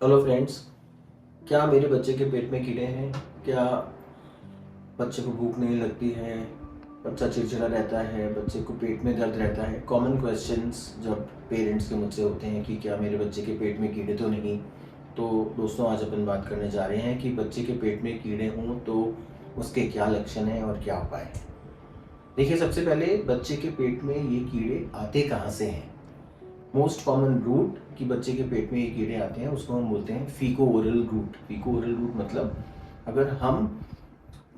Hello friends, क्या मेरे बच्चे के पेट में कीड़े हैं? क्या बच्चे को भूख नहीं लगती है? बच्चा चिड़चिड़ा रहता है, बच्चे को पेट में दर्द रहता है। कॉमन क्वेश्चंस जब पेरेंट्स के मुझसे होते हैं कि क्या मेरे बच्चे के पेट में कीड़े तो नहीं। तो दोस्तों, आज अपन बात करने जा रहे हैं कि बच्चे के पेट में कीड़े हों तो उसके क्या लक्षण हैं और क्या उपाय हैं। देखिए, सबसे पहले बच्चे के पेट में ये कीड़े आते कहाँ से हैं? मोस्ट कॉमन रूट कि बच्चे के पेट में ये कीड़े आते हैं उसको हम बोलते हैं फीको ओरल रूट। फीको ओरल रूट मतलब अगर हम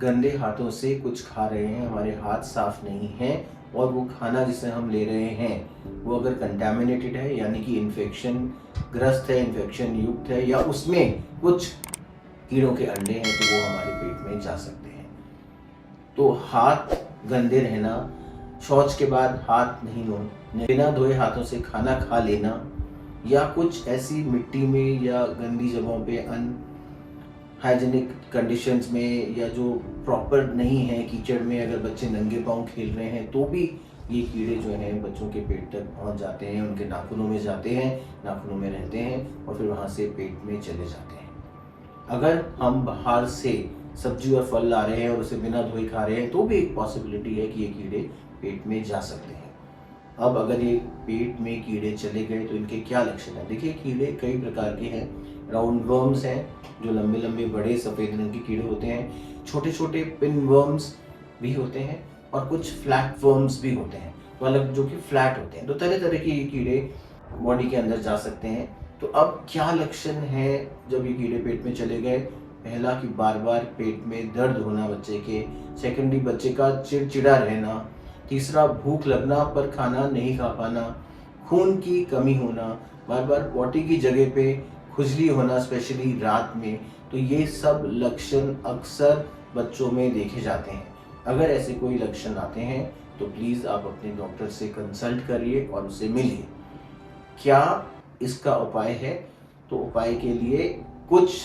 गंदे हाथों से कुछ खा रहे हैं, हमारे हाथ साफ नहीं हैं और वो खाना जिसे हम ले रहे हैं वो अगर कंटामिनेटेड है, यानी कि इन्फेक्शन ग्रस्त है, इन्फेक्शन युक्त है, या उसमें कुछ कीड़ों के अंडे हैं, तो वो हमारे पेट में जा सकते हैं। तो हाथ गंदे रहना, शौच के बाद हाथ नहीं धोना, बिना धोए हाथों से खाना खा लेना, या कुछ ऐसी मिट्टी में या गंदी जगहों पे हाइजीनिक कंडीशंस में, या जो प्रॉपर नहीं है, कीचड़ में अगर बच्चे नंगे पांव खेल रहे हैं तो भी ये कीड़े जो हैं बच्चों के पेट तक पहुंच जाते हैं, उनके नाखूनों में जाते हैं, नाखूनों में रहते हैं और फिर वहां से पेट में चले जाते हैं। अगर हम बाहर से सब्जी और फल ला रहे हैं और उसे बिना धोए खा रहे हैं तो भी एक पॉसिबिलिटी है कि ये कीड़े पेट में जा सकते हैं। अब अगर ये पेट में कीड़े चले गए तो इनके क्या लक्षण हैं? देखिए, कीड़े कई प्रकार के हैं। राउंड वर्म्स हैं जो लंबे लंबे बड़े सफ़ेद रंग के कीड़े होते हैं, छोटे छोटे पिन वर्म्स भी होते हैं और कुछ फ्लैट वर्म्स भी होते हैं, तो अलग जो कि फ्लैट होते हैं। तो तरह तरह के ये कीड़े बॉडी के अंदर जा सकते हैं। तो अब क्या लक्षण है जब ये कीड़े पेट में चले गए? पहला कि बार बार पेट में दर्द होना बच्चे के, सेकेंडरी बच्चे का चिड़चिड़ा रहना, तीसरा भूख लगना पर खाना नहीं खा पाना, खून की कमी होना, बार बार पॉटी की जगह पे खुजली होना स्पेशली रात में। तो ये सब लक्षण अक्सर बच्चों में देखे जाते हैं। अगर ऐसे कोई लक्षण आते हैं तो प्लीज़ आप अपने डॉक्टर से कंसल्ट करिए और उससे मिलिए। क्या इसका उपाय है? तो उपाय के लिए कुछ,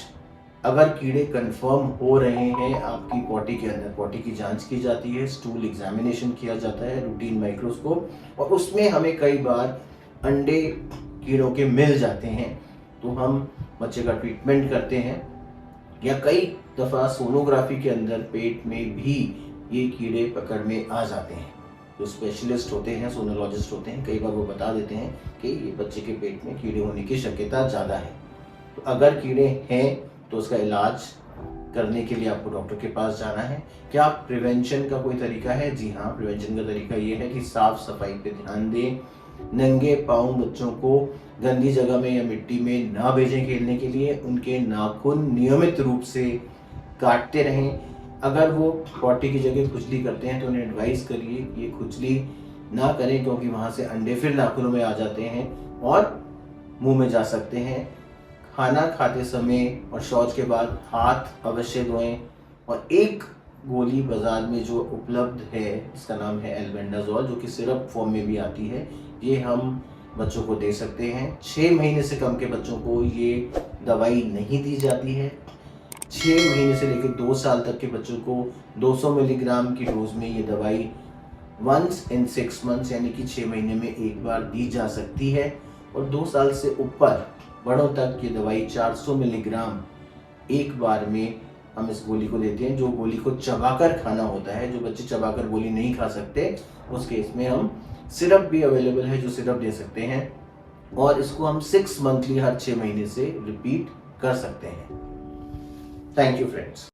अगर कीड़े कंफर्म हो रहे हैं आपकी पॉटी के अंदर, पॉटी की जांच की जाती है, स्टूल एग्जामिनेशन किया जाता है, रूटीन माइक्रोस्कोप, और उसमें हमें कई बार अंडे कीड़ों के मिल जाते हैं तो हम बच्चे का ट्रीटमेंट करते हैं। या कई दफ़ा सोनोग्राफी के अंदर पेट में भी ये कीड़े पकड़ में आ जाते हैं। जो स्पेशलिस्ट होते हैं, सोनोलॉजिस्ट होते हैं, कई बार वो बता देते हैं कि ये बच्चे के पेट में कीड़े होने की शक्यता ज़्यादा है। तो अगर कीड़े हैं तो उसका इलाज करने के लिए आपको डॉक्टर के पास जाना है। क्या प्रिवेंशन का कोई तरीका है? जी हाँ, प्रिवेंशन का तरीका ये है कि साफ सफाई पे ध्यान दें, नंगे पाँव बच्चों को गंदी जगह में या मिट्टी में ना भेजें खेलने के लिए, उनके नाखून नियमित रूप से काटते रहें। अगर वो पॉटी की जगह खुजली करते हैं तो उन्हें एडवाइस करिए कि ये खुजली ना करें, क्योंकि वहाँ से अंडे फिर नाखूनों में आ जाते हैं और मुंह में जा सकते हैं। खाना खाते समय और शौच के बाद हाथ अवश्य धोएं। और एक गोली बाज़ार में जो उपलब्ध है, इसका नाम है एल्बेंडाजोल, जो कि सिरप फॉर्म में भी आती है, ये हम बच्चों को दे सकते हैं। 6 महीने से कम के बच्चों को ये दवाई नहीं दी जाती है। 6 महीने से लेकर 2 साल तक के बच्चों को 200 मिलीग्राम की डोज में ये दवाई वंस इन 6 मंथ्स, यानी कि 6 महीने में एक बार दी जा सकती है। और 2 साल से ऊपर बड़ों तक ये दवाई 400 मिलीग्राम एक बार में हम इस गोली को देते हैं, जो गोली को चबाकर खाना होता है। जो बच्चे चबाकर गोली नहीं खा सकते, उस केस में हम सिरप भी अवेलेबल है, जो सिरप दे सकते हैं, और इसको हम 6 मंथली हर 6 महीने से रिपीट कर सकते हैं। Thank you friends.